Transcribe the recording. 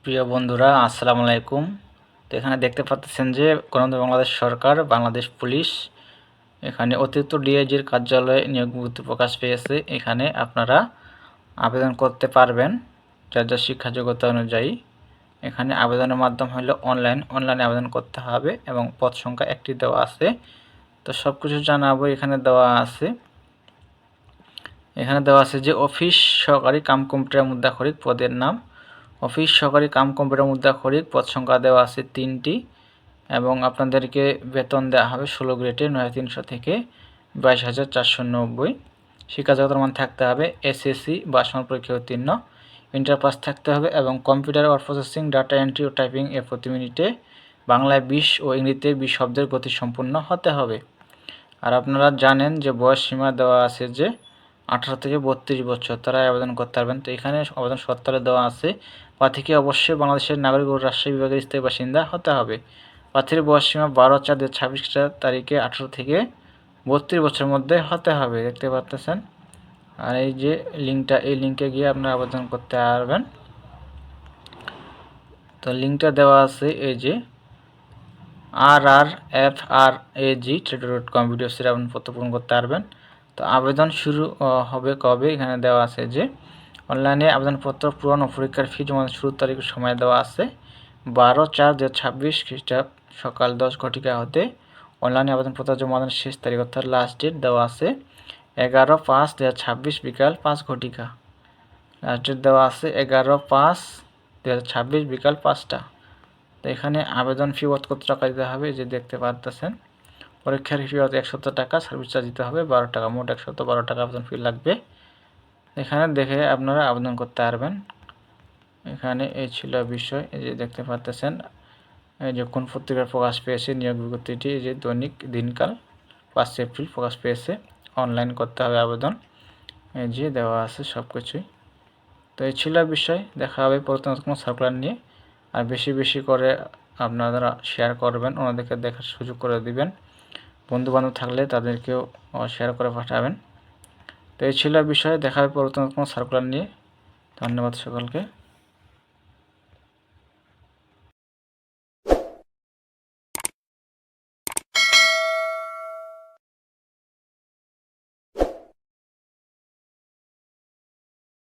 প্রিয় বন্ধুরা, আসসালামু আলাইকুম। তো এখানে দেখতে পাচ্ছেন যে গণতন্ত্র বাংলাদেশ সরকার, বাংলাদেশ পুলিশ, এখানে অতিরিক্ত ডিআইজির কার্যালয়ে নিয়োগ বিজ্ঞপ্তি প্রকাশ পেয়েছে। এখানে আপনারা আবেদন করতে পারবেন যার যার শিক্ষা যোগ্যতা অনুযায়ী। এখানে আবেদনের মাধ্যম হলো অনলাইনে আবেদন করতে হবে এবং পদ সংখ্যা একটি দেওয়া আছে। তো সব কিছু জানাবো। এখানে দেওয়া আছে যে অফিস সহকারী কাম কম্পিউটার মুদ্রাক্ষরিক পদের নাম। অফিস সহকারী কাম কম্পিউটার মুদ্রাক্ষরিক পদ সংখ্যা দেওয়া আছে 3টি এবং আপনাদেরকে বেতন দেওয়া হবে 16 গ্রেডে 9300 থেকে 22,490। শিক্ষা যোগ্যতার মান থাকতে হবে এসএসসি বা সমান পরীক্ষায় উত্তীর্ণ, ইন্টার পাস থাকতে হবে এবং computer word processing, data entry ও টাইপিং এর প্রতি মিনিটে বাংলায় 20 ও ইংরেজিতে 20 শব্দের গতি সম্পূর্ণ হতে হবে। আর আপনারা জানেন যে বয়স সীমা দেওয়া আছে যে 18 থেকে 32 বছর, তারা আবেদন করতে পারবেন। তো এখানে আবেদন শর্তাবলী দেওয়া আছে। প্রার্থীকে অবশ্যই বাংলাদেশের নাগরিক ও রাজশাহী বিভাগের স্থায়ী বাসিন্দা হতে হবে। প্রার্থীর বয়স সীমা 12/4/2026 তারিখে 18 থেকে 32 বছরের মধ্যে হতে হবে, দেখতে পাচ্ছেন। আর এই যে লিঙ্কটা, এই লিঙ্কে গিয়ে আপনারা আবেদন করতে পারবেন। তো লিঙ্কটা দেওয়া আছে এই যে rrfrag.com ভিডিওসের আবেদনপত্র পূরণ করতে পারবেন। তো আবেদন শুরু হবে কবে, এখানে দেওয়া আছে যে অনলাইনে আবেদনপত্র পূরণ ও পরীক্ষার ফি জমা শুরুর তারিখের সময় দেওয়া আছে 12/4/2026 খ্রিস্টাব্দ সকাল 10 ঘটিকা হতে। অনলাইনে আবেদনপত্র জমা দেওয়ার শেষ তারিখ অর্থাৎ লাস্ট ডেট দেওয়া আছে 11/5/2026 বিকাল 5 ঘটিকা। লাস্ট ডেট দেওয়া আছে 11/5/2026 বিকাল 5টা। তো এখানে আবেদন ফি কত টাকা দিতে হবে যে দেখতে পাচ্ছেন। পরীক্ষার ফি 100 টাকা, সার্ভিস চার্জ দিতে হবে 12 টাকা, মোট 112 টাকা আবেদন ফি লাগবে। এখানে দেখে আপনারা আবেদন করতে পারবেন। এখানে এই ছিল বিষয়। এই যে দেখতে পাচ্ছেন এই যে কোন পত্রিকার প্রকাশ পেয়েছে নিয়োগ বিজ্ঞপ্তিটি, এই যে দৈনিক দিনকাল 5 এপ্রিল প্রকাশ পেয়েছে। অনলাইন করতে হবে আবেদন, এই যে দেওয়া আছে সব কিছুই। তো এই ছিল বিষয়। দেখা হবে পরবর্তী কোনো সার্কুলার নিয়ে। আর বেশি বেশি করে আপনারা শেয়ার করবেন, ওনাদেরকে দেখার সুযোগ করে দিবেন। বন্ধুবান্ধব থাকলে তাদেরকেও শেয়ার করে পাঠাবেন। তো এই ছিল বিষয়। দেখা হবে পরবর্তী কোনো সার্কুলার নিয়ে। ধন্যবাদ সকলকে।